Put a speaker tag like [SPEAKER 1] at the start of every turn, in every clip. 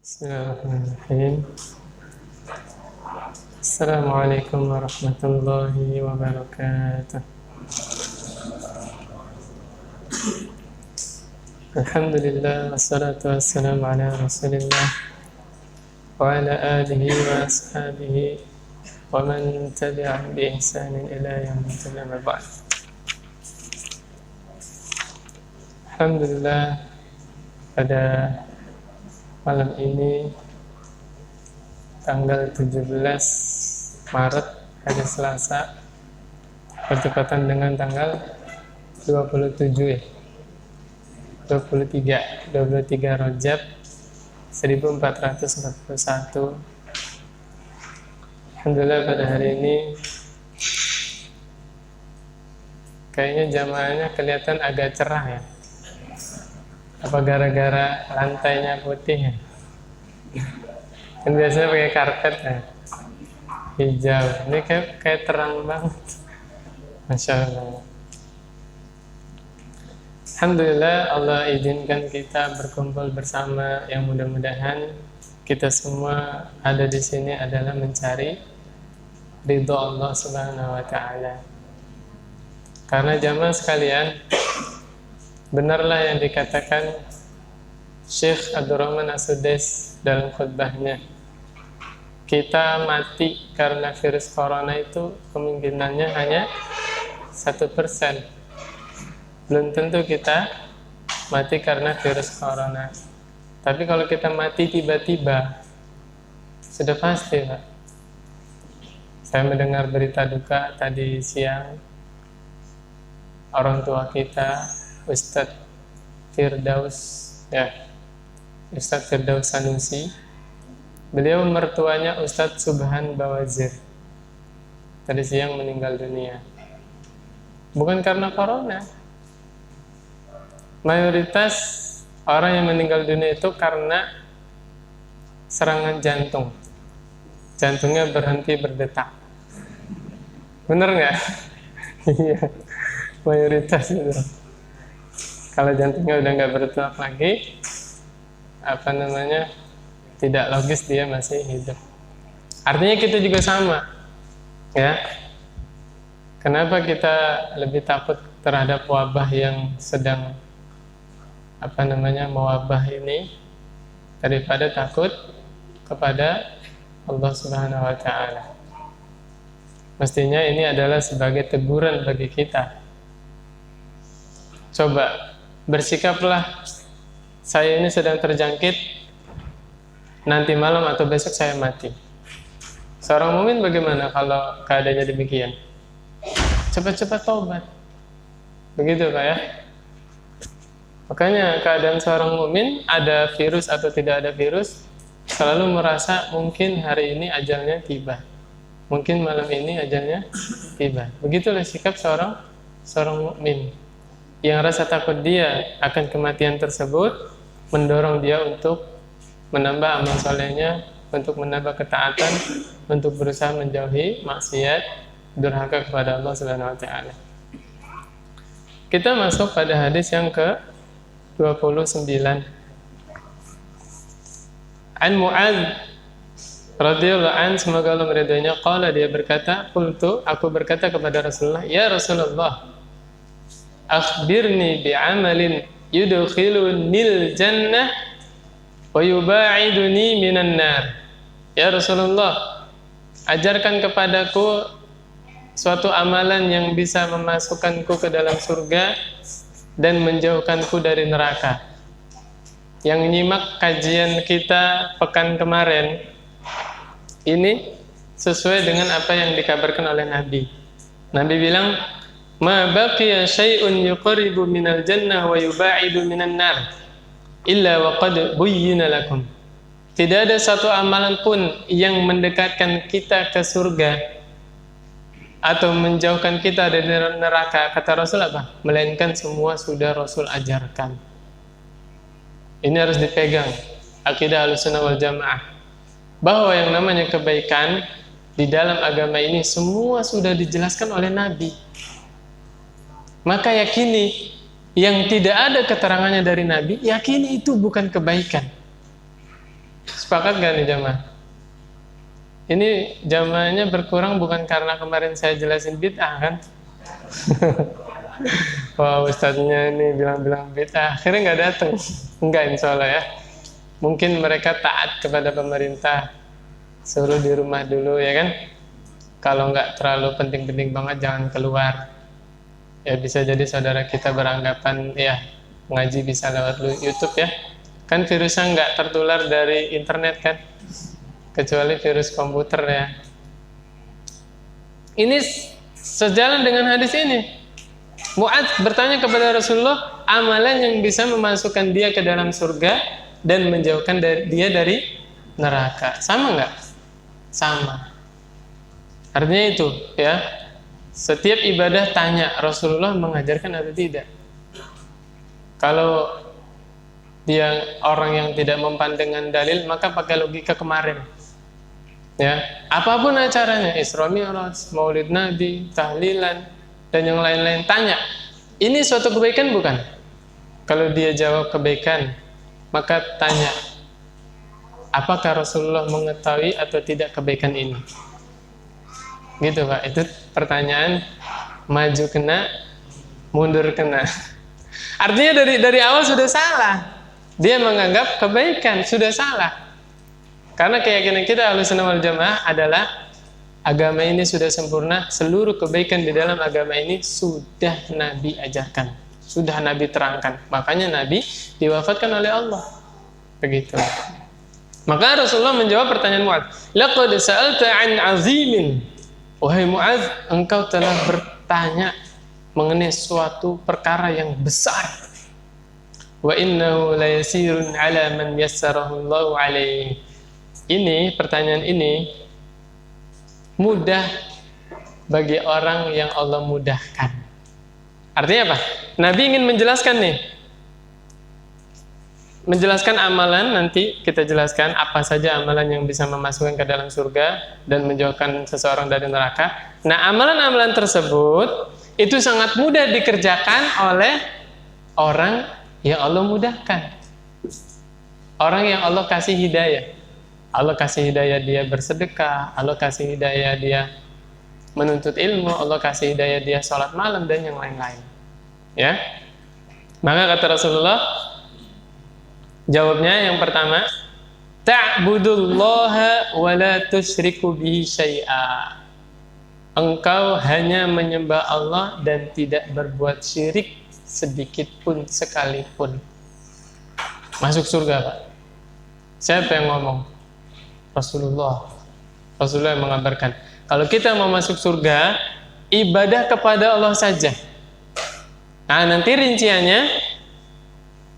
[SPEAKER 1] Bismillahirrahmanirrahim. Assalamualaikum warahmatullahi wabarakatuh. Alhamdulillah, wassalatu wassalamu ala rasulillah wa ala alihi wa ashabihi wa man tabi'ahum bi ihsanin ila yaumil amma ba'd. Alhamdulillah, pada malam ini tanggal 17 Maret, hari Selasa, bertepatan dengan tanggal 23 Rajab 1441. Alhamdulillah, pada hari ini kayaknya jamaahnya kelihatan agak cerah ya. Apa gara-gara lantainya putih ya? Kan biasanya pakai karpet ya, hijau. Ini kayak terang banget. Masya Allah. Alhamdulillah, Allah izinkan kita berkumpul bersama, yang mudah-mudahan kita semua ada di sini adalah mencari ridho Allah Subhanahu wa Ta'ala. Karena jamaah sekalian, benarlah yang dikatakan Syekh Abdurrahman As-Sudais dalam khutbahnya. Kita mati karena virus corona itu kemungkinannya hanya 1%. Belum tentu kita mati karena virus corona. Tapi kalau kita mati tiba-tiba, sudah pasti, Pak. Saya mendengar berita duka tadi siang, orang tua kita, Ustadz Firdaus Sanusi. Beliau mertuanya Ustadz Subhan Bawazir tadi siang meninggal dunia. Bukan karena corona. Mayoritas orang yang meninggal dunia itu karena serangan jantung. Jantungnya berhenti berdetak. Bener nggak? Iya, mayoritas itu. Kalau jantungnya udah nggak berdetak lagi, tidak logis dia masih hidup. Artinya kita juga sama, ya. Kenapa kita lebih takut terhadap wabah yang sedang mewabah ini daripada takut kepada Allah Subhanahu wa Ta'ala? Mestinya ini adalah sebagai teguran bagi kita. Coba bersikaplah, saya ini sedang terjangkit, nanti malam atau besok saya mati. Seorang mukmin bagaimana kalau keadaannya demikian? Cepat-cepat taubat. Begitu Pak ya? Makanya keadaan seorang mukmin, ada virus atau tidak ada virus, selalu merasa mungkin hari ini ajalnya tiba, mungkin malam ini ajalnya tiba. Begitulah sikap seorang mukmin. Yang rasa takut dia akan kematian tersebut mendorong dia untuk menambah amal solehnya, untuk menambah ketaatan, untuk berusaha menjauhi maksiat, durhaka kepada Allah Subhanahu wa Ta'ala. Kita masuk pada hadis yang ke-29. An Mu'adz radhiyallahu an, semoga Allah meridainya, qala, dia berkata, qultu, aku berkata kepada Rasulullah, ya Rasulullah, akhbirni bi'amalin yudkhilunil jannah wa yuba'iduni minan nar. Ya Rasulullah, ajarkan kepadaku suatu amalan yang bisa memasukkanku ke dalam surga dan menjauhkanku dari neraka. Yang nyimak kajian kita pekan kemarin ini sesuai dengan apa yang dikabarkan oleh Nabi. Nabi bilang, ma baqiya syai'un yuqribu minal jannah wa yuba'idu minan nar illa wa qad buyyina lakum. Tidak ada satu amalan pun yang mendekatkan kita ke surga atau menjauhkan kita dari neraka, kata Rasul apa? Melainkan semua sudah Rasul ajarkan. Ini harus dipegang, akidah Ahlussunnah wal Jamaah, bahwa yang namanya kebaikan di dalam agama ini semua sudah dijelaskan oleh Nabi. Maka yakini yang tidak ada keterangannya dari Nabi, yakini itu bukan kebaikan. Sepakat gak nih jamaah? Ini jamaahnya berkurang bukan karena kemarin saya jelasin bid'ah kan? Wah, ustadznya ini bilang-bilang bid'ah, akhirnya nggak datang. Enggak, insya Allah ya. Mungkin mereka taat kepada pemerintah, suruh di rumah dulu ya kan. Kalau nggak terlalu penting-penting banget jangan keluar. Ya bisa jadi saudara kita beranggapan ya ngaji bisa lewat YouTube ya. Kan virusnya nggak tertular dari internet kan, kecuali virus komputer ya. Ini sejalan dengan hadis ini. Mu'adz bertanya kepada Rasulullah amalan yang bisa memasukkan dia ke dalam surga dan menjauhkan dia dari neraka. Sama nggak? Sama. Artinya itu ya. Setiap ibadah tanya Rasulullah mengajarkan atau tidak. Kalau dia orang yang tidak mempan dengan dalil, maka pakai logika kemarin. Ya, apapun acaranya, Isra Mi'raj, Maulid Nabi, tahlilan dan yang lain-lain, tanya, ini suatu kebaikan bukan? Kalau dia jawab kebaikan, maka tanya, apakah Rasulullah mengetahui atau tidak kebaikan ini? Gitu Pak, itu pertanyaan maju kena, mundur kena. Artinya dari awal sudah salah. Dia menganggap kebaikan sudah salah. Karena keyakinan kita Ahlussunnah wal Jamaah adalah agama ini sudah sempurna, seluruh kebaikan di dalam agama ini sudah Nabi ajarkan, sudah Nabi terangkan. Makanya Nabi diwafatkan oleh Allah. Begitu. Maka Rasulullah menjawab pertanyaan Mu'adz, "Laqad sa'alta 'an 'azimin." Wahai Mu'adz, engkau telah bertanya mengenai suatu perkara yang besar. Wa innahu la yasirun 'ala man yassarahu Allahu 'alaihi. Ini pertanyaan ini mudah bagi orang yang Allah mudahkan. Artinya apa? Nabi ingin menjelaskan nih. Menjelaskan amalan, nanti kita jelaskan apa saja amalan yang bisa memasukkan ke dalam surga dan menjauhkan seseorang dari neraka. Nah, amalan-amalan tersebut itu sangat mudah dikerjakan oleh orang yang Allah mudahkan. Orang yang Allah kasih hidayah. Allah kasih hidayah dia bersedekah, Allah kasih hidayah dia menuntut ilmu, Allah kasih hidayah dia sholat malam dan yang lain-lain. Ya, maka kata Rasulullah, jawabnya yang pertama, ta'budullaha wa la tusyriku bihi syai'a. Engkau hanya menyembah Allah dan tidak berbuat syirik sedikit pun sekalipun. Masuk surga, Pak. Siapa yang ngomong? Rasulullah. Rasulullah yang mengabarkan, kalau kita mau masuk surga, ibadah kepada Allah saja. Nah, nanti rinciannya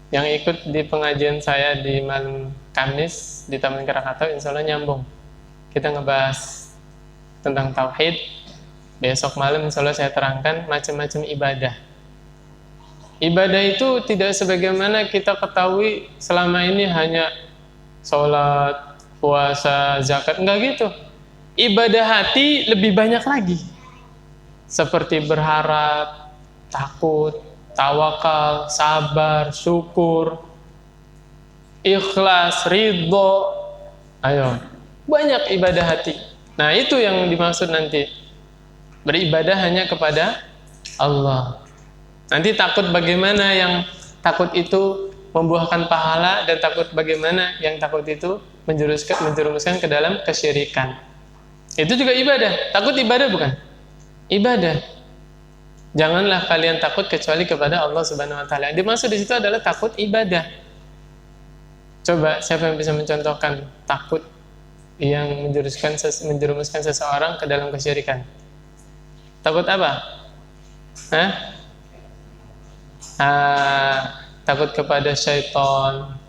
[SPEAKER 1] yang ikut di pengajian saya di malam Kamis di Taman Krakatau, insya Allah nyambung. Kita ngebahas tentang tauhid. Besok malam insya Allah saya terangkan macam-macam ibadah. Ibadah itu tidak sebagaimana kita ketahui selama ini hanya sholat, puasa, zakat, enggak gitu. Ibadah hati lebih banyak lagi. Seperti berharap, takut, tawakal, sabar, syukur, ikhlas, ridho. Ayo, banyak ibadah hati. Nah, itu yang dimaksud nanti. Beribadah hanya kepada Allah. Nanti takut bagaimana yang takut itu membuahkan pahala dan takut bagaimana yang takut itu menjerumuskan ke dalam kesyirikan. Itu juga ibadah. Takut ibadah bukan? Ibadah. Janganlah kalian takut kecuali kepada Allah Subhanahu wa taala. Yang dimaksud di situ adalah takut ibadah. Coba siapa yang bisa mencontohkan takut yang menjerumuskan seseorang ke dalam kesyirikan? Takut apa? Takut kepada syaitan.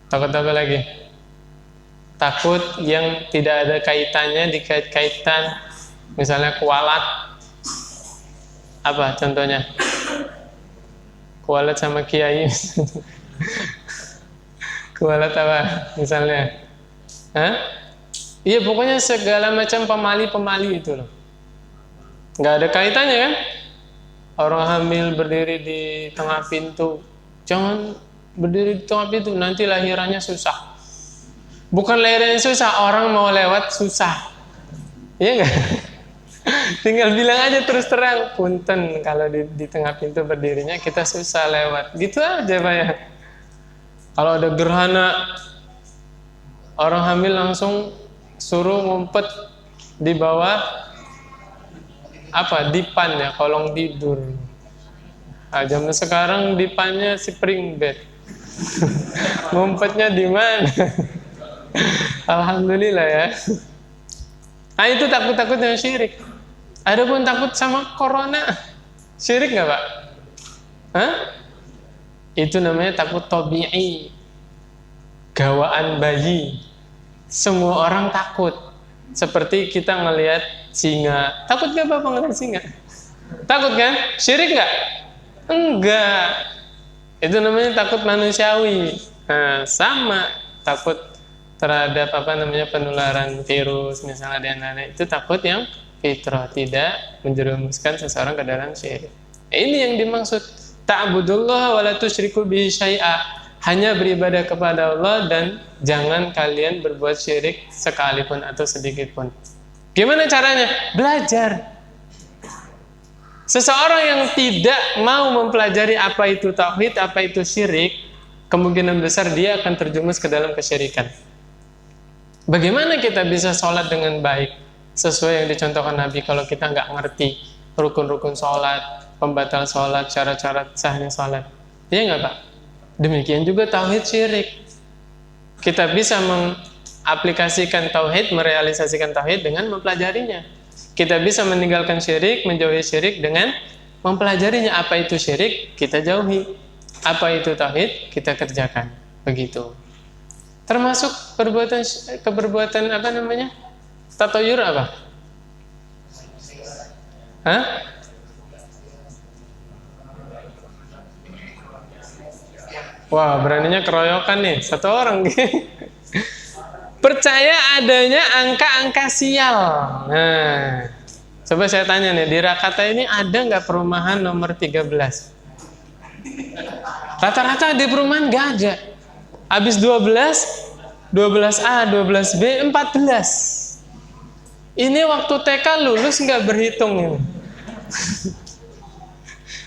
[SPEAKER 1] Takut apa lagi? Takut yang tidak ada kaitannya, dikait-kaitan, misalnya kualat. Apa contohnya? Kualat sama kiai. Kualat apa misalnya? Iya, pokoknya segala macam pemali-pemali itu loh. Nggak ada kaitannya kan? Orang hamil berdiri di tengah pintu. Jangan berdiri di tengah pintu, nanti lahirannya susah. Bukan layar yang susah, orang mau lewat susah. Iya nggak? Tinggal bilang aja terus terang, punten kalau di tengah pintu berdirinya kita susah lewat. Gitu aja Pak ya. Kalau ada gerhana, orang hamil langsung suruh ngumpet di bawah apa? Dipan ya, kolong tidur. Nah, zaman sekarang dipannya spring bed. Ngumpetnya di mana? Alhamdulillah ya. Nah itu takut-takut yang syirik. Ada pun takut sama corona, syirik nggak Pak? Hah? Itu namanya takut tabi'i, gawaan bayi. Semua orang takut. Seperti kita ngelihat singa. Takut nggak Bapak ngelihat singa? Takut kan? Syirik nggak? Enggak. Itu namanya takut manusiawi. Nah, sama takut terhadap penularan virus misalnya dan lain-lain. Itu takut yang fitrah, tidak menjerumuskan seseorang ke dalam syirik. Ini yang dimaksud ta'budullah wa la tusyriku bihi syai'a. Hanya beribadah kepada Allah dan jangan kalian berbuat syirik sekalipun atau sedikit pun. Gimana caranya? Belajar. Seseorang yang tidak mau mempelajari apa itu tauhid, apa itu syirik, kemungkinan besar dia akan terjumus ke dalam kesyirikan. Bagaimana kita bisa sholat dengan baik sesuai yang dicontohkan Nabi kalau kita nggak ngerti rukun-rukun sholat, pembatal sholat, syarat-syarat sahnya sholat? Iya nggak Pak? Demikian juga tauhid syirik. Kita bisa mengaplikasikan tauhid, merealisasikan tauhid dengan mempelajarinya. Kita bisa meninggalkan syirik, menjauhi syirik dengan mempelajarinya. Apa itu syirik, kita jauhi. Apa itu tauhid, kita kerjakan. Begitu. Termasuk keperbuatan tatayur apa? Hah? Wah, beraninya keroyokan nih, satu orang. Percaya adanya angka-angka sial. Nah, coba saya tanya nih, di Rakata ini ada nggak perumahan nomor 13? Rata-rata di perumahan nggak ada. Habis 12, 12A, 12B, 14. Ini waktu TK lulus nggak berhitung ini.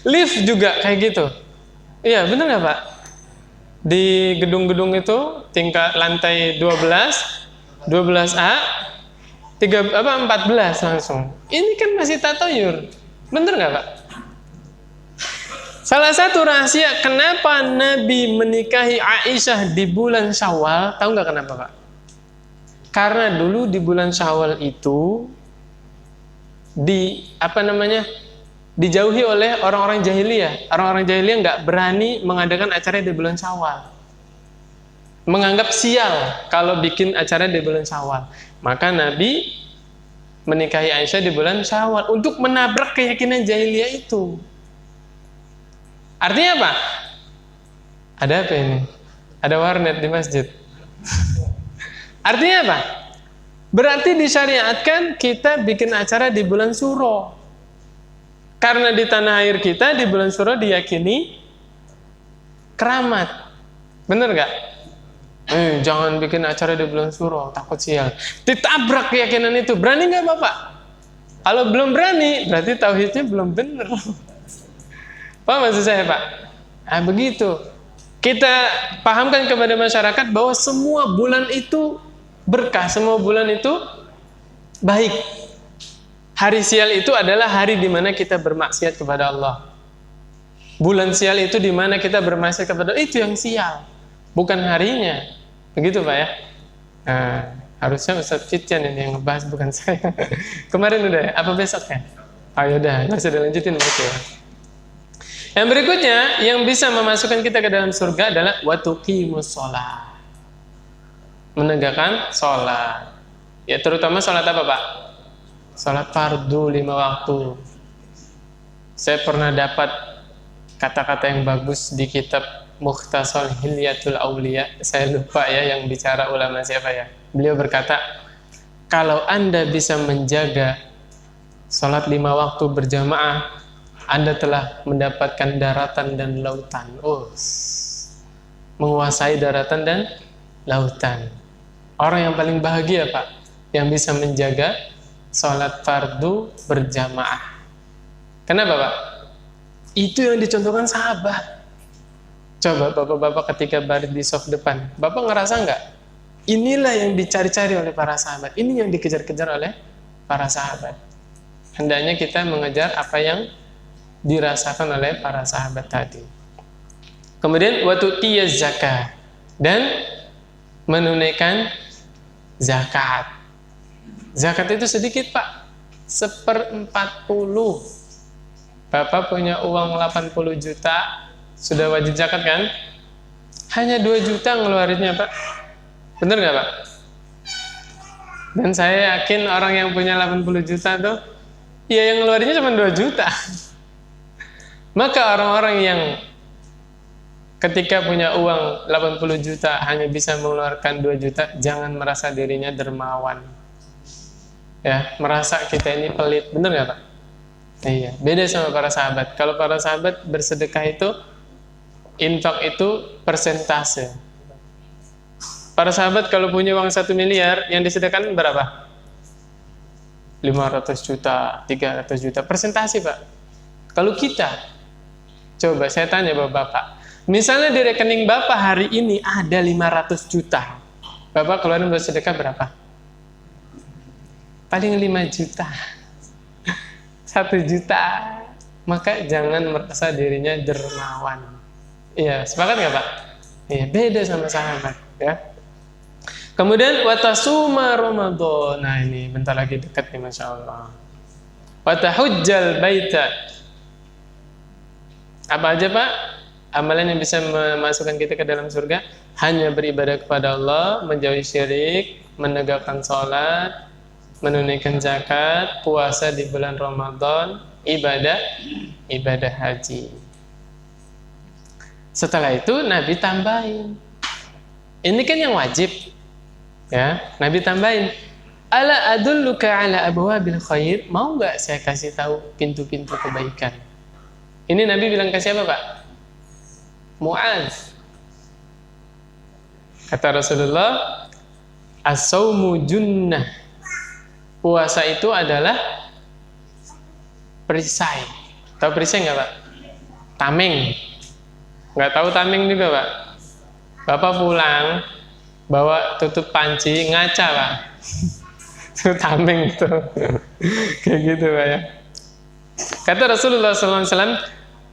[SPEAKER 1] Lift juga kayak gitu. Iya, benar nggak Pak? Di gedung-gedung itu tingkat lantai 12, 12A, 14 langsung. Ini kan masih tatayur. Bener nggak Pak? Salah satu rahasia kenapa Nabi menikahi Aisyah di bulan Syawal, tahu nggak kenapa Pak? Karena dulu di bulan Syawal itu dijauhi oleh orang-orang jahiliyah. Orang-orang jahiliyah nggak berani mengadakan acara di bulan Syawal. Menganggap sial kalau bikin acara di bulan Syawal. Maka Nabi menikahi Aisyah di bulan Syawal untuk menabrak keyakinan jahiliyah itu. Artinya apa? Ada apa ini? Ada warnet di masjid. Artinya apa? Berarti disyariatkan kita bikin acara di bulan Syuro. Karena di tanah air kita di bulan Syuro diyakini keramat. Bener gak? Jangan bikin acara di bulan Syuro, takut sial. Ditabrak keyakinan itu. Berani gak Bapak? Kalau belum berani, berarti tauhidnya belum bener. Paham maksud saya Pak? Nah begitu. Kita pahamkan kepada masyarakat bahwa semua bulan itu berkah, semua bulan itu baik. Hari sial itu adalah hari di mana kita bermaksiat kepada Allah. Bulan sial itu di mana kita bermaksiat kepada Allah, itu yang sial, bukan harinya. Begitu Pak ya? Nah, harusnya Ustadz Fitjan ini yang ngebahas, bukan saya. Kemarin udah ya? Apa besok ya? Oh yaudah, masih dilanjutin oke. Yang berikutnya yang bisa memasukkan kita ke dalam surga adalah watuqimus shalah. Menegakkan sholat. Ya terutama sholat apa Pak? Sholat fardu 5 waktu. Saya pernah dapat kata-kata yang bagus di kitab Mukhtasar Hilyatul Auliya. Saya lupa ya yang bicara ulama siapa ya. Beliau berkata, kalau Anda bisa menjaga sholat 5 waktu berjamaah, Anda telah mendapatkan daratan dan lautan. Menguasai daratan dan lautan. Orang yang paling bahagia, Pak, yang bisa menjaga sholat fardu berjamaah. Kenapa, Pak? Itu yang dicontohkan sahabat. Coba bapak-bapak ketika baris di saf depan, bapak ngerasa nggak? Inilah yang dicari-cari oleh para sahabat. Ini yang dikejar-kejar oleh para sahabat. Hendaknya kita mengejar apa yang dirasakan oleh para sahabat tadi. Kemudian watutiyaz zakat, dan menunaikan zakat. Zakat itu sedikit, Pak. 1/40. Bapak punya uang 80 juta, sudah wajib zakat kan? Hanya 2 juta ngeluarinnya, Pak. Bener nggak, Pak? Dan saya yakin orang yang punya 80 juta tuh, ya yang ngeluarinnya cuma 2 juta. Maka orang-orang yang ketika punya uang 80 juta hanya bisa mengeluarkan 2 juta, jangan merasa dirinya dermawan. Ya, merasa kita ini pelit. Bener nggak, Pak? Iya, beda sama para sahabat. Kalau para sahabat bersedekah itu, infak itu persentase. Para sahabat kalau punya uang 1 miliar, yang disedekahkan berapa? 500 juta, 300 juta. Persentase, Pak. Kalau kita, coba saya tanya Bapak, misalnya di rekening Bapak hari ini ada 500 juta. Bapak keluarin buat sedekah berapa? Paling 5 juta. 1 juta. Maka jangan merasa dirinya dermawan. Iya, sepakat nggak, Pak? Iya, beda sama sahabat, ya. Kemudian watasuma Ramadan. Nah, ini bentar lagi dekat nih, Masya Allah. Watahujjal baita. Apa aja, Pak? Amalan yang bisa memasukkan kita ke dalam surga? Hanya beribadah kepada Allah, menjauhi syirik, menegakkan sholat, menunaikan zakat, puasa di bulan Ramadan, ibadah haji. Setelah itu Nabi tambahin. Ini kan yang wajib. Ya, Nabi tambahin. Ala adulluka ala abwabil khair? Mau enggak saya kasih tahu pintu-pintu kebaikan? Ini Nabi bilang ke siapa, Pak? Mu'adz. Kata Rasulullah, as-saumu junnah. Puasa itu adalah perisai. Tahu perisai nggak, Pak? Tameng. Nggak tahu tameng juga, Pak? Bapak pulang, bawa tutup panci, ngaca, Pak. Itu tameng itu. Kayak gitu, Pak, ya. Kata Rasulullah SAW,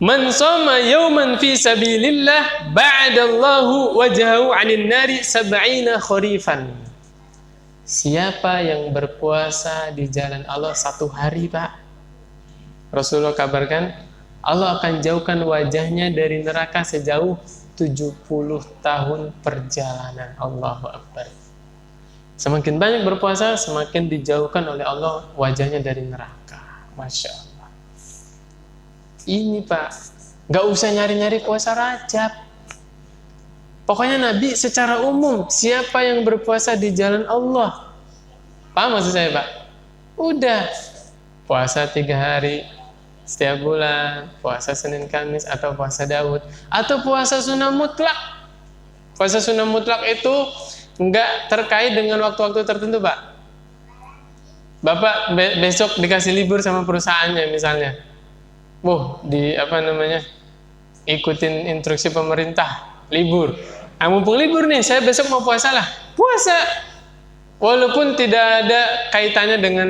[SPEAKER 1] man shoma yawman fi sabilillah ba'adallahu wajhahu 'anil nari 70 kharifan. Siapa yang berpuasa di jalan Allah 1 hari, Pak, Rasulullah kabarkan, Allah akan jauhkan wajahnya dari neraka sejauh 70 tahun perjalanan. Allahu Akbar. Semakin banyak berpuasa, semakin dijauhkan oleh Allah wajahnya dari neraka. Masya Allah. Ini, Pak, gak usah nyari-nyari puasa Rajab. Pokoknya Nabi secara umum, siapa yang berpuasa di jalan Allah, paham maksud saya, Pak? Udah, puasa 3 hari setiap bulan, puasa Senin Kamis, atau puasa Daud, atau puasa sunnah mutlak. Puasa sunnah mutlak itu enggak terkait dengan waktu-waktu tertentu, Pak. Bapak besok dikasih libur sama perusahaannya misalnya. Ikutin instruksi pemerintah, libur. Mumpung libur nih, saya besok mau puasa lah. Puasa. Walaupun tidak ada kaitannya dengan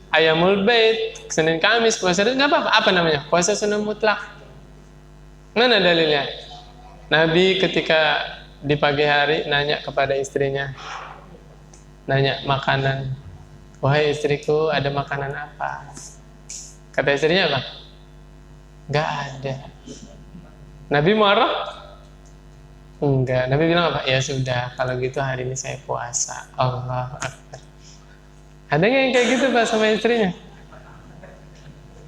[SPEAKER 1] Ayamul Bait, Senin Kamis, puasa itu nggak apa-apa. Apa namanya? Puasa sunnah mutlak. Mana dalilnya? Nabi ketika di pagi hari nanya kepada istrinya, nanya makanan. Wahai istriku, ada makanan apa? Kata istrinya apa? Nggak ada. Nabi marah? Enggak, Nabi bilang apa? Ya sudah, kalau gitu hari ini saya puasa. Allahu Akbar. Ada nggak yang kayak gitu, Pak, sama istrinya?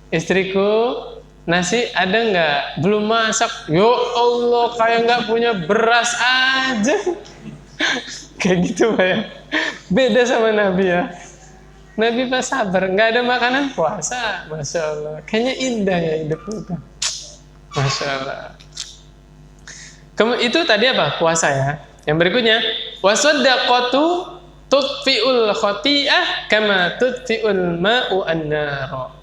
[SPEAKER 1] Istriku, nasi ada nggak? Belum masak. Yo Allah, kayak nggak punya beras aja. Kayak gitu, Pak, ya. Beda sama Nabi, ya. Nabi, Pak, sabar. Nggak ada makanan, puasa. Masya Allah. Kayaknya indah ya hidup kita. Masya Allah. Itu tadi apa? Puasa, ya. Yang berikutnya, wasaddaqatu Tudfi'ul khati'ah kama tudfi'ul ma'u an-nar.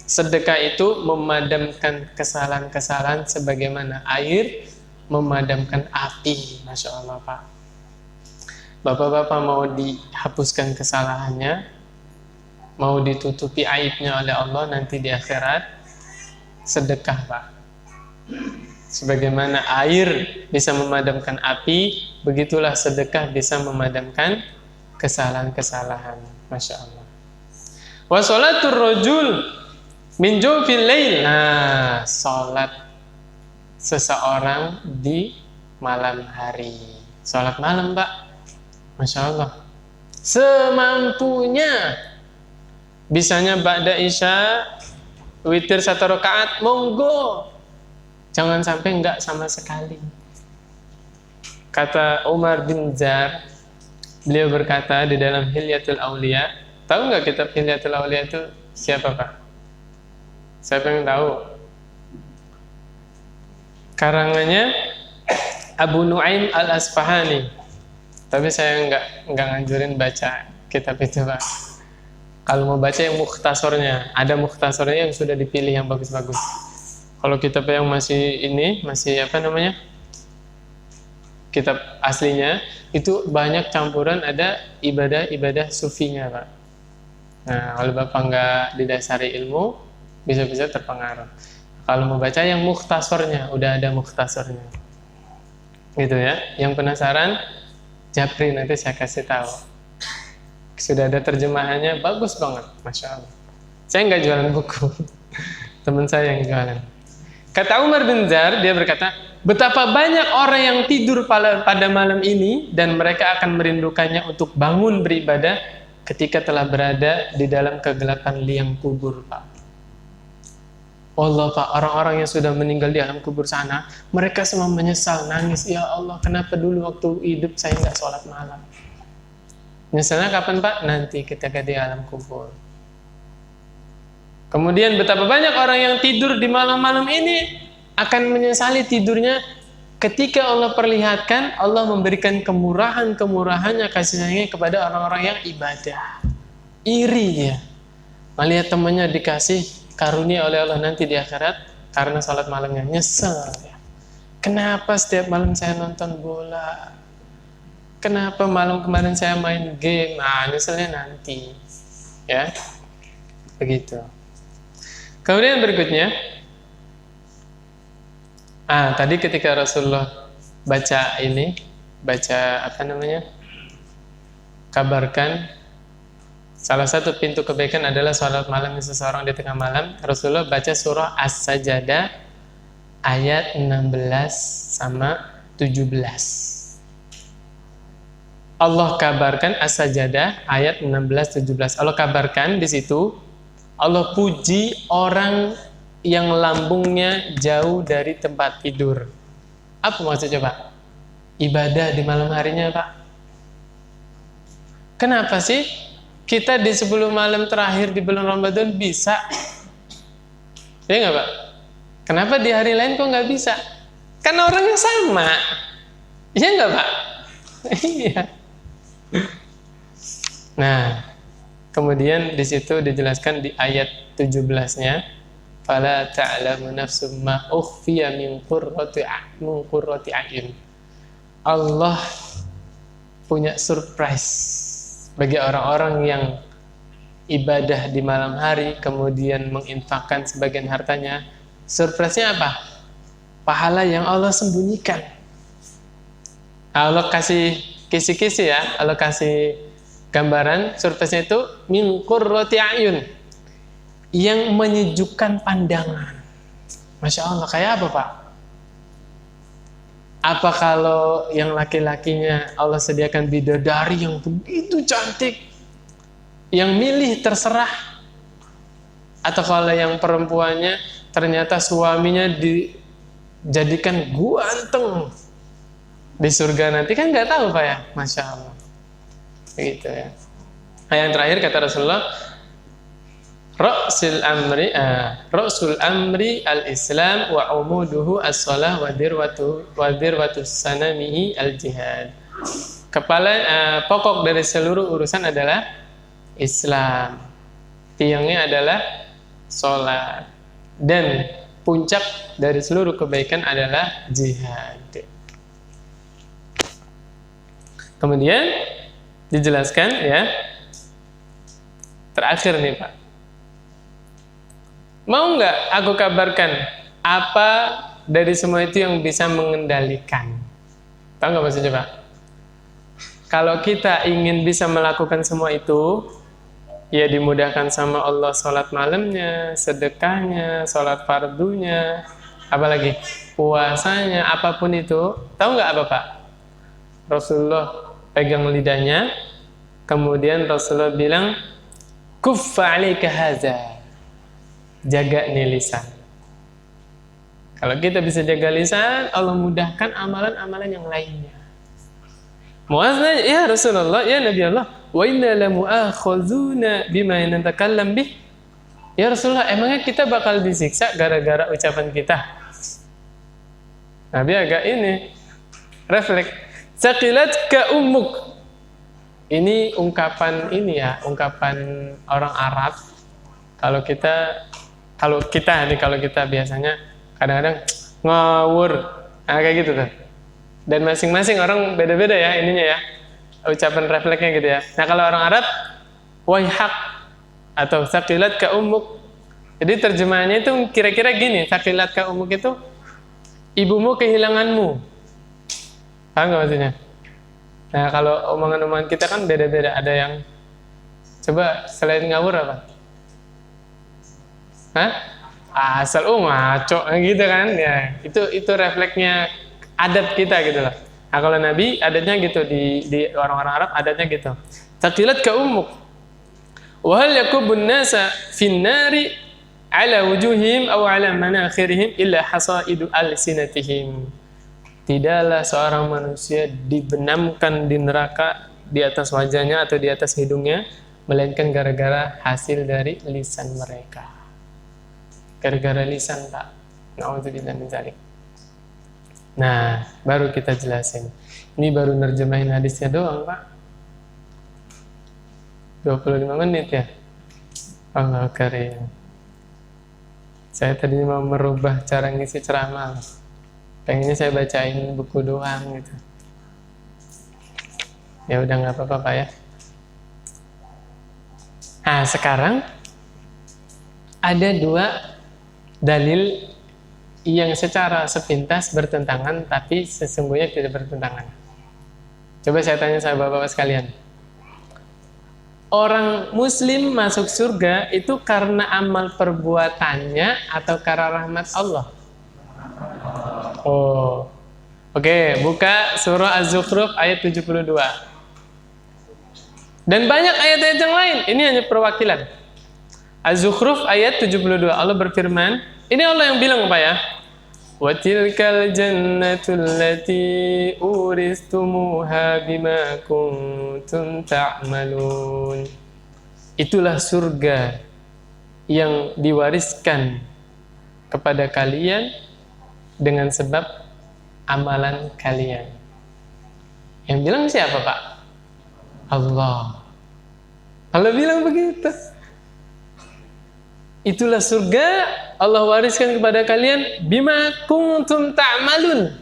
[SPEAKER 1] Sedekah itu memadamkan kesalahan-kesalahan sebagaimana air memadamkan api. Masya Allah, Pak. Bapak-bapak mau dihapuskan kesalahannya, mau ditutupi aibnya oleh Allah nanti di akhirat, sedekah, Pak. Sebagaimana air bisa memadamkan api, begitulah sedekah bisa memadamkan kesalahan-kesalahan. Masya Allah. Wa sholatur rajul min jawfil lail. Nah, sholat seseorang di malam hari. Sholat malam, Pak. Masya Allah. Semampunya. Bisanya ba'da isya, witir 1 rakaat, monggo. Jangan sampai enggak sama sekali. Kata Umar bin Zar, beliau berkata di dalam Hilyatul Auliya. Tahu enggak kitab Hilyatul Auliya itu siapa, Pak? Siapa yang tahu? Karangannya Abu Nu'aim Al-Asfahani. Tapi saya enggak nganjurin baca kitab itu, Pak. Kalau mau baca yang mukhtasornya, ada mukhtasornya yang sudah dipilih yang bagus-bagus. Kalau kitab yang masih apa namanya? Kitab aslinya itu banyak campuran, ada ibadah-ibadah sufinya, Pak. Nah, kalau Bapak nggak didasari ilmu, bisa-bisa terpengaruh. Kalau mau baca yang mukhtasornya, udah ada mukhtasornya. Gitu ya. Yang penasaran, japri nanti saya kasih tahu. Sudah ada terjemahannya, bagus banget, Masya Allah. Saya nggak jualan buku, teman saya yang jualan. Kata Umar bin Zar, dia berkata, betapa banyak orang yang tidur pada malam ini dan mereka akan merindukannya untuk bangun beribadah ketika telah berada di dalam kegelapan liang kubur, Pak. Allah, Pak, orang-orang yang sudah meninggal di alam kubur sana, mereka semua menyesal, nangis, ya Allah, kenapa dulu waktu hidup saya nggak sholat malam? Nyesalnya kapan, Pak? Nanti ketika di alam kubur. Kemudian betapa banyak orang yang tidur di malam-malam ini akan menyesali tidurnya ketika Allah perlihatkan, Allah memberikan kemurahan-kemurahannya, kasih sayangnya kepada orang-orang yang ibadah. Iri dia. Melihat temannya dikasih karunia oleh Allah nanti di akhirat karena salat malamnya, nyesel. Kenapa setiap malam saya nonton bola? Kenapa malam kemarin saya main game? Nah, nyeselnya nanti. Ya. Begitu. Kemudian berikutnya, tadi ketika Rasulullah kabarkan salah satu pintu kebaikan adalah sholat malam seseorang di tengah malam. Rasulullah baca surah As-Sajdah ayat 16 sama 17. Allah kabarkan As-Sajdah ayat 16-17. Allah kabarkan di situ, Allah puji orang yang lambungnya jauh dari tempat tidur. Apa maksudnya, Pak? Ibadah di malam harinya, Pak. Kenapa sih kita di 10 malam terakhir di bulan Ramadan bisa? Ya nggak, Pak? Kenapa di hari lain kok nggak bisa? Kan orangnya sama. Iya nggak, Pak? Iya. Nah, kemudian di situ dijelaskan di ayat 17-nya, fala ta'lamu nafsum ma ukhfiya min qurrati a'yun. Allah punya surprise bagi orang-orang yang ibadah di malam hari kemudian menginfakkan sebagian hartanya. Surprise-nya apa? Pahala yang Allah sembunyikan. Allah kasih kisi-kisi ya, Allah kasih gambaran, surprise-nya itu min qurrati a'yun, yang menyejukkan pandangan. Masya Allah, kayak apa, Pak? Apa kalau yang laki-lakinya Allah sediakan bidadari yang begitu cantik, yang milih terserah? Atau kalau yang perempuannya ternyata suaminya dijadikan ganteng di surga nanti, kan nggak tahu, Pak ya? Masya Allah. Begitu ya. Yang terakhir kata Rasulullah, Ra'sul amri al-Islam wa umuduhu as-salah wa dirwatu sanamihi al-jihad. pokok dari seluruh urusan adalah Islam. Tiangnya adalah sholat. Dan puncak dari seluruh kebaikan adalah jihad. Kemudian dijelaskan ya. Terakhir nih Pak. Mau nggak aku kabarkan apa dari semua itu yang bisa mengendalikan? Tahu nggak maksudnya Pak? Kalau kita ingin bisa melakukan semua itu, ya dimudahkan sama Allah sholat malamnya, sedekahnya, sholat fardunya, apalagi puasanya, apapun itu. Tahu nggak apa Pak? Rasulullah pegang lidahnya, kemudian Rasulullah bilang, kuffa alaika hadza, jaga nih lisan. Kalau kita bisa jaga lisan, Allah mudahkan amalan-amalan yang lainnya. Muaz nanya, ya Rasulullah, ya Nabi Allah, wa inna lamu'akhazuna bima natakallam bih. Ya Rasulullah, emangnya kita bakal disiksa gara-gara ucapan kita? Nabi agak ini refleks. Saqilatka ummuk. Ini ungkapan ungkapan orang Arab. Kalau kita biasanya kadang-kadang ngawur, kayak gitu tuh. Dan masing-masing orang beda-beda ya ininya ya, ucapan refleksnya gitu ya. Nah kalau orang Arab, waihak atau saqilatka ummuk. Jadi terjemahannya itu kira-kira gini, saqilatka ummuk itu ibumu kehilanganmu. Paham nggak maksudnya? Nah kalau omongan-omongan kita kan beda-beda. Ada yang coba selain ngawur apa? Hah? Asal ngaco gitu kan? Ya itu refleksnya adat kita gitu loh. Nah kalau Nabi adatnya gitu di orang-orang Arab adatnya gitu. Taqilat ka ummuk. Wa hal yakubun nasa fin nari ala wujuhihim aw ala manakhirihim illa hasaidu alsinatihim. Tidaklah seorang manusia dibenamkan di neraka di atas wajahnya atau di atas hidungnya melainkan gara-gara hasil dari lisan mereka. Gara-gara lisan Pak. Nauzubillah min dzalik. Nah, baru kita jelasin. Ini baru nerjemahin hadisnya doang, Pak. 25 menit ya. Allah karim. Saya tadi mau merubah cara ngisi ceramah. Pengennya saya bacain buku doang gitu. Ya udah nggak apa-apa Pak ya. Nah, sekarang ada dua dalil yang secara sepintas bertentangan tapi sesungguhnya tidak bertentangan. Coba saya tanya sama bapak-bapak sekalian. Orang muslim masuk surga itu karena amal perbuatannya atau karena rahmat Allah? Oh. Oke, buka surah Az-Zukhruf ayat 72. Dan banyak ayat-ayat yang lain. Ini hanya perwakilan. Az-Zukhruf ayat 72. Allah berfirman, ini Allah yang bilang Pak ya. Wa tilkal jannatul lati uristumuha bima kuntum ta'malun. Itulah surga yang diwariskan kepada kalian dengan sebab amalan kalian. Yang bilang siapa Pak? Allah. Allah bilang begitu. Itulah surga Allah wariskan kepada kalian bima kuntum ta'malun,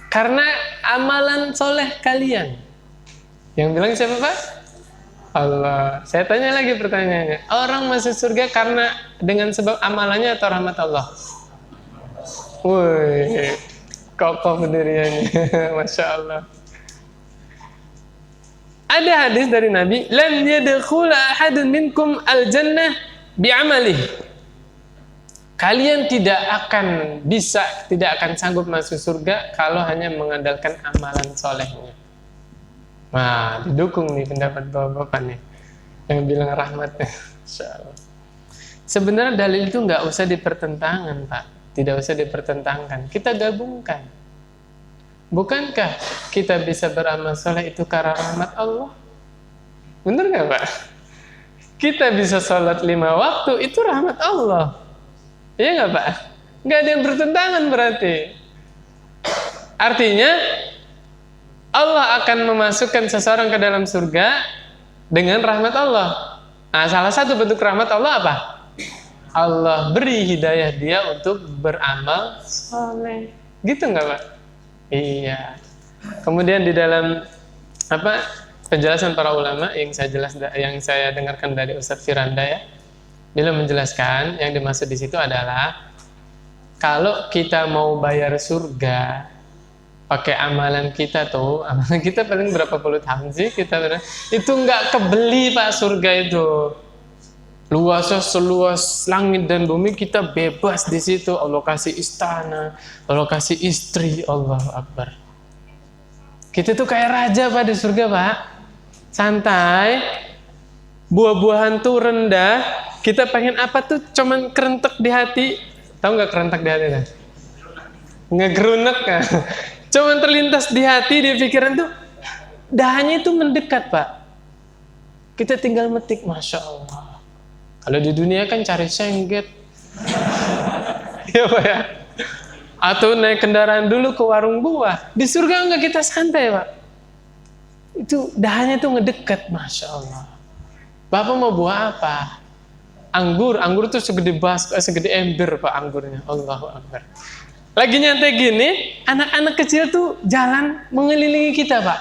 [SPEAKER 1] karena amalan soleh kalian. Yang bilang siapa Pak? Allah. Saya tanya lagi pertanyaannya, orang masuk surga karena dengan sebab amalannya atau rahmat Allah? Woi, kokoh pendiriannya. Masya Allah. Ada hadis dari Nabi, lan yadkhula ahadun minkum al-jannah bi'amalih. Kalian tidak akan sanggup masuk surga kalau hanya mengandalkan amalan solehnya. Nah, didukung nih pendapat bapak-bapak nih yang bilang rahmatnya. Insyaallah. Sebenarnya dalil itu nggak usah dipertentangkan Pak, tidak usah dipertentangkan. Kita gabungkan. Bukankah kita bisa beramal soleh itu karena rahmat Allah? Benar nggak Pak? Kita bisa sholat 5 waktu, itu rahmat Allah. Iya nggak Pak? Nggak ada yang bertentangan berarti. Artinya, Allah akan memasukkan seseorang ke dalam surga dengan rahmat Allah. Nah, salah satu bentuk rahmat Allah apa? Allah beri hidayah dia untuk beramal soleh. Gitu nggak Pak? Iya. Kemudian di dalam penjelasan para ulama yang saya dengarkan dari Ustadz Firanda ya, beliau menjelaskan yang dimaksud di situ adalah kalau kita mau bayar surga pakai amalan kita paling berapa puluh tahun sih kita itu nggak kebeli Pak. Surga itu luasnya seluas langit dan bumi, kita bebas di situ. Allah kasih istana, Allah kasih istri, Allahu Akbar. Kita tuh kayak raja Pak di surga Pak, santai, buah-buahan tuh rendah. Kita pengen apa tuh cuman kerentek di hati. Tahu nggak kerentek di hati kan? Ngegerunek kan? Cuman terlintas di hati, di pikiran tuh dahannya itu mendekat Pak. Kita tinggal metik, Masya Allah. Kalau di dunia kan cari sengget, ya Pak ya. Atau naik kendaraan dulu ke warung buah. Di surga enggak, kita santai Pak. Itu dahannya tuh ngedekat, Masya Allah. Bapak mau buah apa? Anggur tuh segede ember Pak anggurnya. Allahu Akbar. Lagi nyantai gini, anak-anak kecil tuh jalan mengelilingi kita Pak.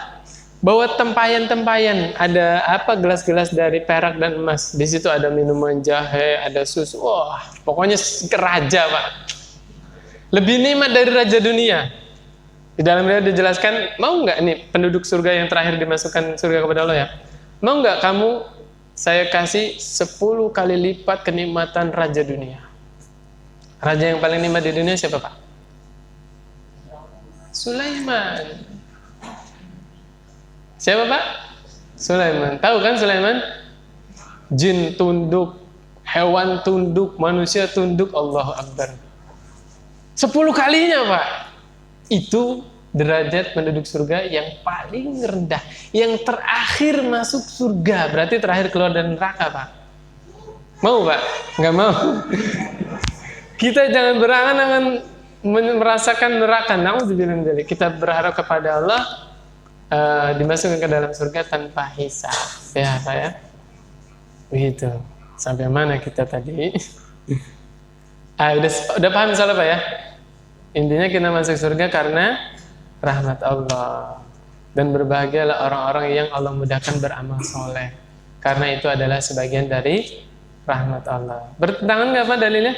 [SPEAKER 1] Bawa tempayan-tempayan, ada gelas-gelas dari perak dan emas. Di situ ada minuman jahe, ada susu. Wah, pokoknya raja Pak. Lebih nikmat dari raja dunia. Di dalamnya dijelaskan, mau nggak nih penduduk surga yang terakhir dimasukkan surga kepada Allah ya? Mau nggak kamu saya kasih 10 kali lipat kenikmatan raja dunia? Raja yang paling nikmat di dunia siapa Pak? Sulaiman. Siapa Pak? Sulaiman. Tahu kan Sulaiman? Jin tunduk, hewan tunduk, manusia tunduk, Allahu Akbar. 10 kalinya Pak. Itu derajat penduduk surga yang paling rendah, yang terakhir masuk surga, berarti terakhir keluar dari neraka Pak. Mau Pak? Nggak mau. Kita jangan berangan-angan merasakan neraka. Nauzubillah. Kita berharap kepada Allah dimasukkan ke dalam surga tanpa hisab. Ya Pak ya. Begitu. Sampai mana kita tadi? Udah paham salah Pak ya? Intinya kita masuk surga karena rahmat Allah. Dan berbahagialah orang-orang yang Allah mudahkan beramal soleh. Karena itu adalah sebagian dari rahmat Allah. Bertentangan nggak Pak dalilnya?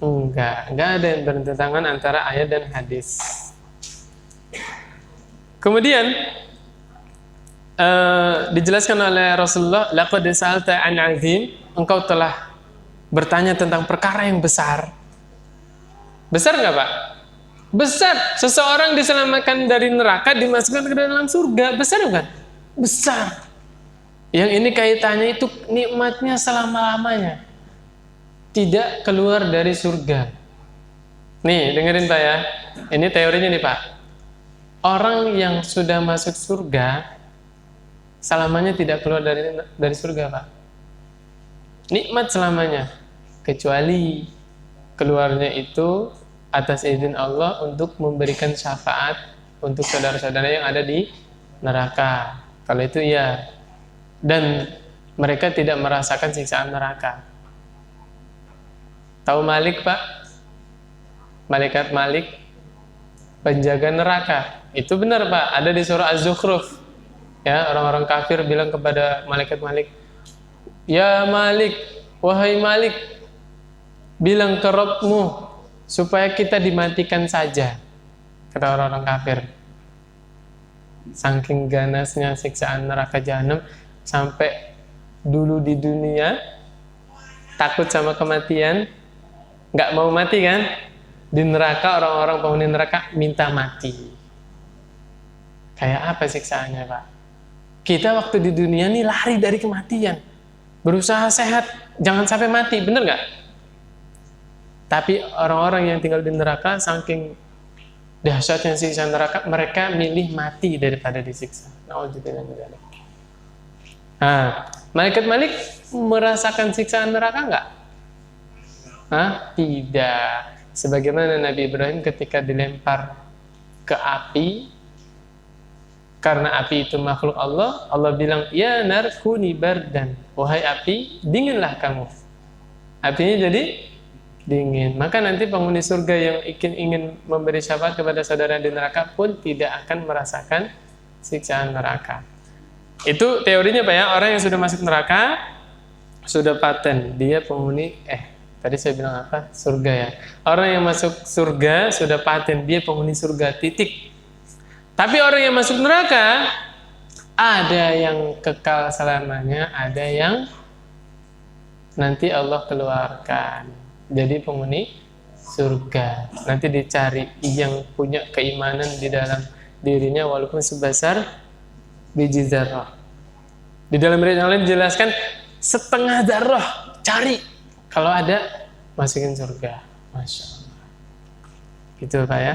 [SPEAKER 1] Enggak ada yang bertentangan antara ayat dan hadis. Kemudian dijelaskan oleh Rasulullah, laqad sa'alta 'an 'azim, engkau telah bertanya tentang perkara yang besar. Besar nggak Pak? Besar. Seseorang diselamatkan dari neraka, dimasukkan ke dalam surga. Besar bukan? Besar. Yang ini kaitannya itu nikmatnya selama-lamanya, tidak keluar dari surga. Nih dengerin Pak ya, ini teorinya nih Pak. Orang yang sudah masuk surga selamanya tidak keluar dari surga Pak. Nikmat selamanya, kecuali keluarnya itu atas izin Allah untuk memberikan syafaat untuk saudara-saudara yang ada di neraka. Kalau itu iya. Dan mereka tidak merasakan siksaan neraka. Tahu Malik Pak? Malaikat Malik, penjaga neraka. Itu benar Pak, ada di surah Az-Zukhruf. Ya, orang-orang kafir bilang kepada malaikat Malik, "Ya Malik, wahai Malik, bilang ke Rabbmu supaya kita dimatikan saja," kata orang-orang kafir. Saking ganasnya siksaan neraka jahanam, sampai dulu di dunia takut sama kematian, nggak mau mati kan? Di neraka orang-orang penghuni neraka minta mati. Kayak apa siksaannya Pak? Kita waktu di dunia nih lari dari kematian, berusaha sehat, jangan sampai mati, bener nggak? Tapi orang-orang yang tinggal di neraka, saking dahsyatnya siksa neraka, mereka milih mati daripada disiksa. Nauzubillah min dzalik. Nah, malaikat Malik merasakan siksaan neraka nggak? Tidak. Sebagaimana Nabi Ibrahim ketika dilempar ke api, Karena api itu makhluk Allah, Allah bilang, ya nar kuni bardan, wahai api, dinginlah kamu. Apinya jadi dingin. Maka nanti penghuni surga yang ingin memberi syafaat kepada saudara di neraka pun tidak akan merasakan siksaan neraka. Itu teorinya Pak ya, orang yang sudah masuk neraka, sudah paten, dia penghuni, tadi saya bilang apa? Surga ya. Orang yang masuk surga, sudah paten, dia penghuni surga, titik. Tapi orang yang masuk neraka, ada yang kekal selamanya, ada yang nanti Allah keluarkan. Jadi penghuni surga. Nanti dicari yang punya keimanan di dalam dirinya walaupun sebesar biji zarrah. Di dalam riwayat yang lain dijelaskan setengah zarrah, cari. Kalau ada, masukin surga. Masya Allah. Gitu Pak ya.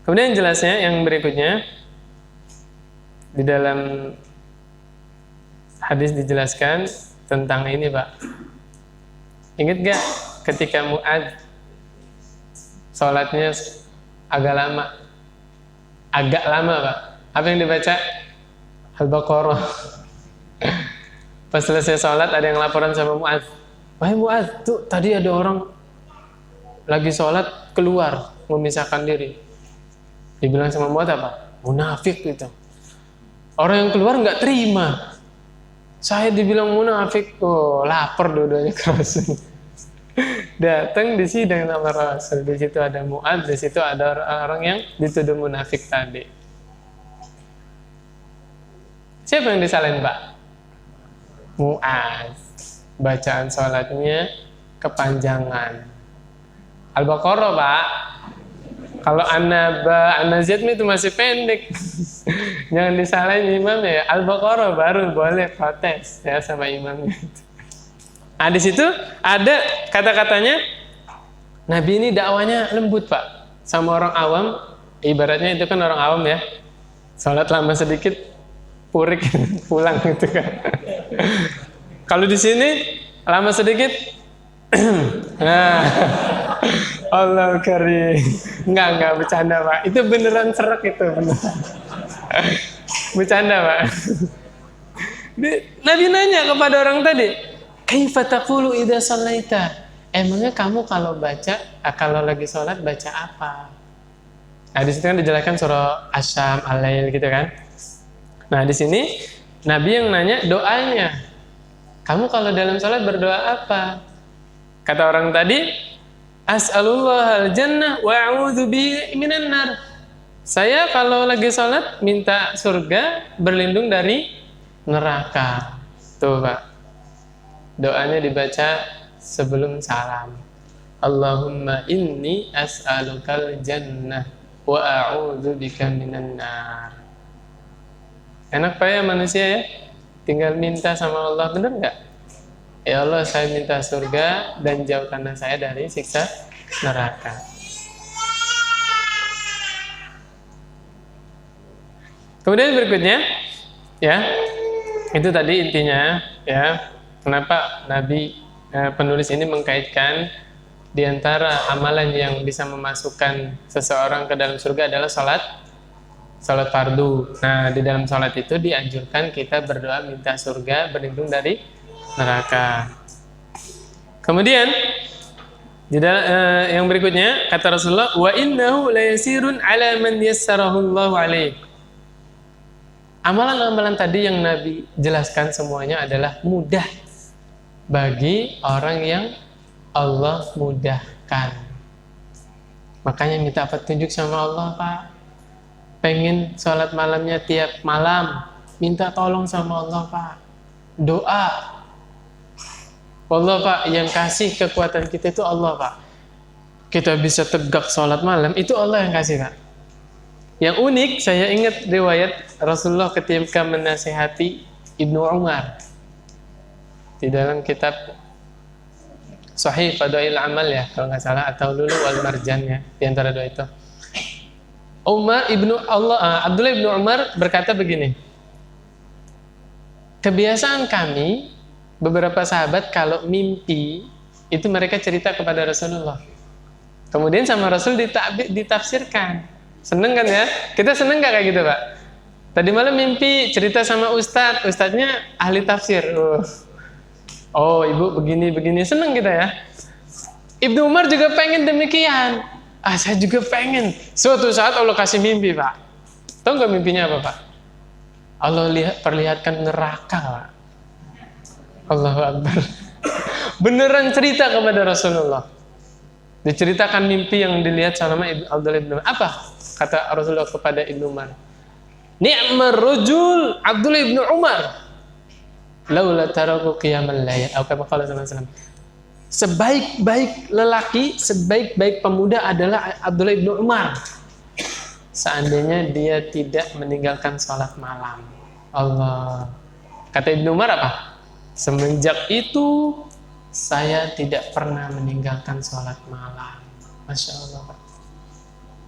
[SPEAKER 1] Kemudian jelasnya yang berikutnya, di dalam hadis dijelaskan tentang ini Pak. Ingat gak ketika Mu'adz sholatnya agak lama Pak. Apa yang dibaca? Al-Baqarah. Pas selesai sholat ada yang laporan sama Mu'adz. Wahai Mu'adz, tuh tadi ada orang lagi sholat keluar memisahkan diri. Dibilang sama Mu'adz apa? Munafik gitu. Orang yang keluar nggak terima. Saya dibilang munafik, lapar dua-duanya ke Rasul. Datang di sidang sama Rasul. Di situ ada Mu'adz, di situ ada orang yang dituduh munafik tadi. Siapa yang disalahin Pak? Mu'adz. Bacaan sholatnya kepanjangan. Al-Baqarah Pak. Kalau An-Naziat itu masih pendek. Jangan disalahin imamnya ya. Al-Baqarah baru boleh protes ya sama imamnya. Nah, di situ ada kata-katanya Nabi ini dakwanya lembut Pak. Sama orang awam, ibaratnya itu kan orang awam ya. Salat lama sedikit purik pulang gitu kan. Kalau di sini lama sedikit nah, Allah karim. Enggak bercanda Pak. Itu beneran serak itu bener. Bercanda Pak. Nabi nanya kepada orang tadi, kaifa taqulu idza shallaita? Emangnya kamu kalau kalau lagi sholat baca apa? Nah, di situ kan dijelaskan surah Asy-Syam, Al-Lail gitu kan. Nah, di sini Nabi yang nanya doanya. Kamu kalau dalam sholat berdoa apa? Kata orang tadi, as'alullah al-jannah wa a'udzu bihi minan nar. Saya kalau lagi sholat minta surga, berlindung dari neraka. Tuh Pak. Doanya dibaca sebelum salam. Allahumma inni as'alukal jannah wa a'udzu bika minan nar. Enak Pak ya manusia ya? Tinggal minta sama Allah, bener nggak? Ya Allah, saya minta surga dan jauhkanlah saya dari siksa neraka. Kemudian berikutnya, ya, itu tadi intinya, ya, kenapa Nabi penulis ini mengkaitkan di antara amalan yang bisa memasukkan seseorang ke dalam surga adalah salat fardu. Nah, di dalam salat itu dianjurkan kita berdoa minta surga, berlindung dari neraka. Kemudian yang berikutnya kata Rasulullah, wa innahu la yasirun ala man yassarahu Allah alaih. Amalan-amalan tadi yang Nabi jelaskan semuanya adalah mudah bagi orang yang Allah mudahkan. Makanya minta petunjuk sama Allah Pak. Pengen sholat malamnya tiap malam, minta tolong sama Allah Pak. Doa. Allah Pak, yang kasih kekuatan kita itu Allah Pak. Kita bisa tegak sholat malam, itu Allah yang kasih Pak. Yang unik, saya ingat riwayat Rasulullah ketika menasihati Ibnu Umar di dalam kitab Sahih Fadail Amal ya, kalau nggak salah, atau Lulu wal Marjan ya, di antara dua itu. Abdullah ibnu Umar berkata begini, kebiasaan kami beberapa sahabat kalau mimpi itu mereka cerita kepada Rasulullah, kemudian sama Rasul ditafsirkan. Seneng kan ya? Kita seneng gak kayak gitu Pak? Tadi malam mimpi cerita sama ustadznya ahli tafsir. Oh, ibu begini seneng kita ya. Ibnu Umar juga pengen demikian. Saya juga pengen. Suatu saat Allah kasih mimpi, Pak. Tahu nggak mimpinya apa, Pak? Allah perlihatkan neraka, Pak. Allahu Akbar. Beneran cerita kepada Rasulullah. Diceritakan mimpi yang dilihat sama Abdullah bin Umar. Apa kata Rasulullah kepada Ibnu Umar? Ni'mar rajul Abdullah bin Umar. Laula taraku qiyamal lail. Atau kama qala sallallahu alaihi wasallam. Sebaik-baik lelaki, sebaik-baik pemuda adalah Abdullah bin Umar. Seandainya dia tidak meninggalkan sholat malam. Allah. Kata Ibnu Umar apa? Semenjak itu saya tidak pernah meninggalkan sholat malam. Masya Allah, Pak.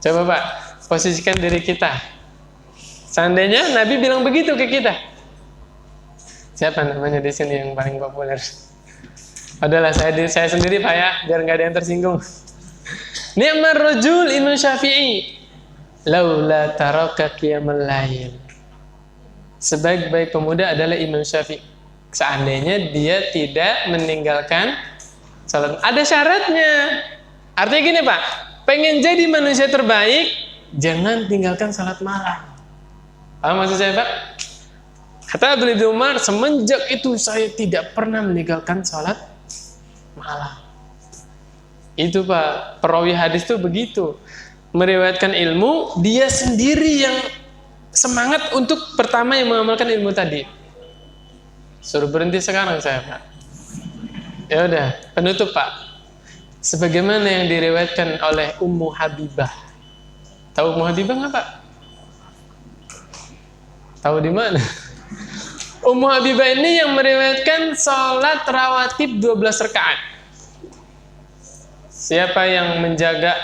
[SPEAKER 1] Coba, Pak, posisikan diri kita. Seandainya Nabi bilang begitu ke kita. Siapa namanya di sini yang paling populer? Adalah saya sendiri, Pak ya, biar nggak ada yang tersinggung. Ni'mar rajul Imam Syafi'i. Laula taraka qiyamal lail. Sebaik-baik pemuda adalah Imam Syafi'i. Seandainya dia tidak meninggalkan salat. Ada syaratnya. Artinya gini, Pak. Pengen jadi manusia terbaik, jangan tinggalkan salat malam. Paham maksud saya, Pak? Kata Abdullah bin Umar, semenjak itu saya tidak pernah meninggalkan salat malam. Itu, Pak. Perawi hadis itu begitu. Meriwayatkan ilmu, dia sendiri yang semangat untuk pertama yang mengamalkan ilmu tadi. Suruh berhenti sekarang saya, Pak. Ya udah, penutup, Pak. Sebagaimana yang diriwayatkan oleh Ummu Habibah. Tahu Ummu Habibah nggak, Pak? Tahu di mana? Ummu Habibah ini yang meriwayatkan sholat rawatib 12 rakaat. Siapa yang menjaga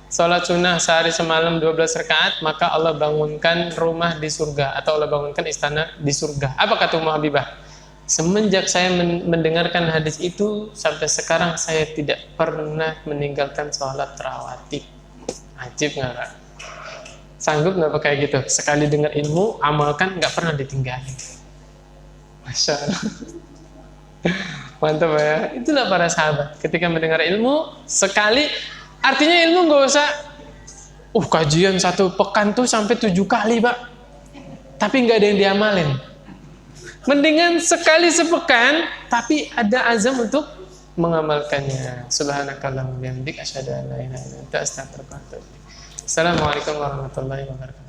[SPEAKER 1] sholat sunnah sehari semalam 12 rakaat, maka Allah bangunkan rumah di surga atau Allah bangunkan istana di surga. Apa kata Ummu Habibah? Semenjak saya mendengarkan hadis itu sampai sekarang saya tidak pernah meninggalkan sholat rawatib. Ajib nggak, Pak? Sanggup nggak pakai gitu? Sekali dengar ilmu, amalkan, nggak pernah ditinggalin. Masya Allah. Mantap ya. Itulah para sahabat. Ketika mendengar ilmu, sekali, artinya ilmu nggak usah kajian 1 pekan tuh sampai 7 kali, Pak. Tapi nggak ada yang diamalin. Mendingan sekali sepekan, tapi ada azam untuk mengamalkannya. Subhanakallahumma wa bihamdika asyhadu an la ilaha illa anta astaghfiruka wa atubu ilaik. Assalamualaikum warahmatullahi wabarakatuh.